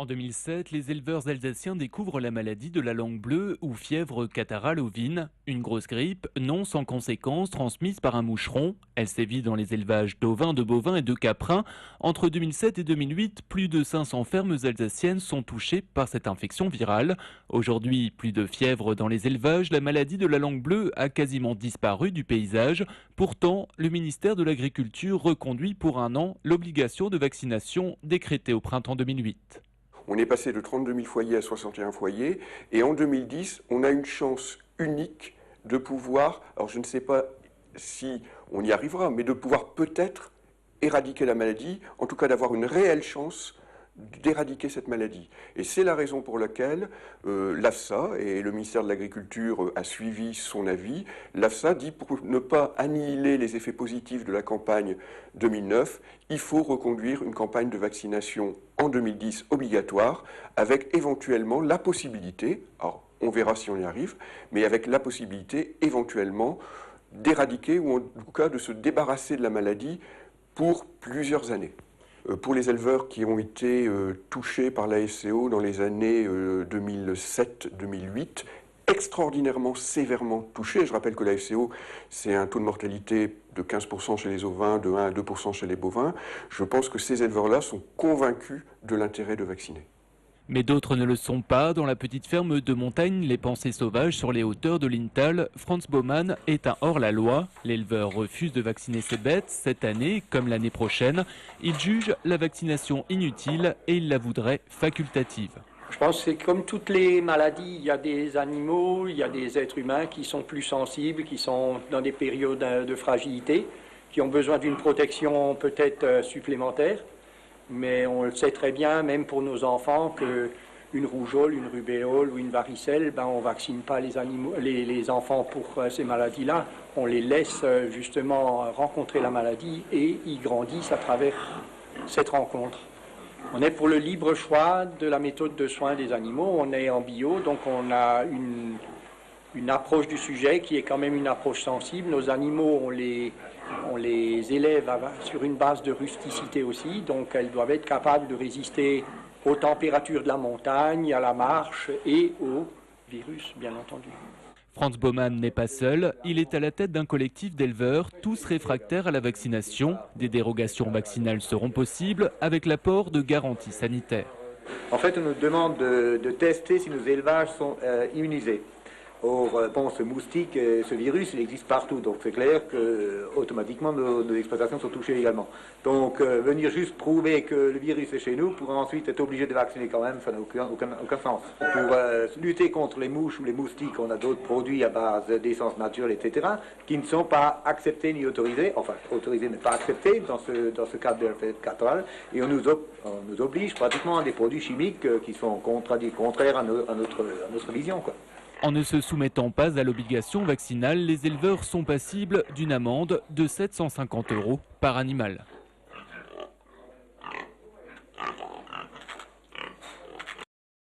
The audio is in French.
En 2007, les éleveurs alsaciens découvrent la maladie de la langue bleue ou fièvre catarrhale ovine, une grosse grippe non sans conséquences transmise par un moucheron. Elle sévit dans les élevages d'ovins, de bovins et de caprins. Entre 2007 et 2008, plus de 500 fermes alsaciennes sont touchées par cette infection virale. Aujourd'hui, plus de fièvre dans les élevages, la maladie de la langue bleue a quasiment disparu du paysage. Pourtant, le ministère de l'Agriculture reconduit pour un an l'obligation de vaccination décrétée au printemps 2008. On est passé de 32 000 foyers à 61 foyers et en 2010, on a une chance unique de pouvoir, alors je ne sais pas si on y arrivera, mais de pouvoir peut-être éradiquer la maladie, en tout cas d'avoir une réelle chance d'éradiquer cette maladie. Et c'est la raison pour laquelle l'AFSA, et le ministère de l'Agriculture a suivi son avis, l'AFSA dit pour ne pas annihiler les effets positifs de la campagne 2009, il faut reconduire une campagne de vaccination en 2010 obligatoire, avec éventuellement la possibilité, alors on verra si on y arrive, mais avec la possibilité éventuellement d'éradiquer ou en tout cas de se débarrasser de la maladie pour plusieurs années. Pour les éleveurs qui ont été touchés par la FCO dans les années 2007-2008, extraordinairement sévèrement touchés. Je rappelle que la FCO, c'est un taux de mortalité de 15% chez les ovins, de 1 à 2% chez les bovins. Je pense que ces éleveurs-là sont convaincus de l'intérêt de vacciner. Mais d'autres ne le sont pas. Dans la petite ferme de montagne Les Pensées Sauvages sur les hauteurs de Linthal, Franz Baumann est un hors-la-loi. L'éleveur refuse de vacciner ses bêtes cette année comme l'année prochaine. Il juge la vaccination inutile et il la voudrait facultative. Je pense que c'est comme toutes les maladies, il y a des animaux, il y a des êtres humains qui sont plus sensibles, qui sont dans des périodes de fragilité, qui ont besoin d'une protection peut-être supplémentaire. Mais on le sait très bien, même pour nos enfants, qu'une rougeole, une rubéole ou une varicelle, on ne vaccine pas les enfants pour ces maladies-là. On les laisse justement rencontrer la maladie et ils grandissent à travers cette rencontre. On est pour le libre choix de la méthode de soins des animaux. On est en bio, donc on a une approche du sujet qui est quand même une approche sensible. Nos animaux, on les élève sur une base de rusticité aussi, donc elles doivent être capables de résister aux températures de la montagne, à la marche et aux virus, bien entendu. Franz Baumann n'est pas seul, il est à la tête d'un collectif d'éleveurs, tous réfractaires à la vaccination. Des dérogations vaccinales seront possibles avec l'apport de garanties sanitaires. En fait, on nous demande de tester si nos élevages sont immunisés. Or, ce moustique, ce virus, il existe partout, donc c'est clair que automatiquement nos exploitations sont touchées également. Donc, venir juste prouver que le virus est chez nous pour ensuite être obligé de vacciner quand même, ça n'a aucun sens. Pour lutter contre les mouches ou les moustiques, on a d'autres produits à base d'essence naturelle, etc., qui ne sont pas acceptés ni autorisés, enfin autorisés mais pas acceptés dans ce cadre de la catarrhale, et on nous oblige pratiquement à des produits chimiques qui sont contraires à notre vision, quoi. En ne se soumettant pas à l'obligation vaccinale, les éleveurs sont passibles d'une amende de 750 € par animal.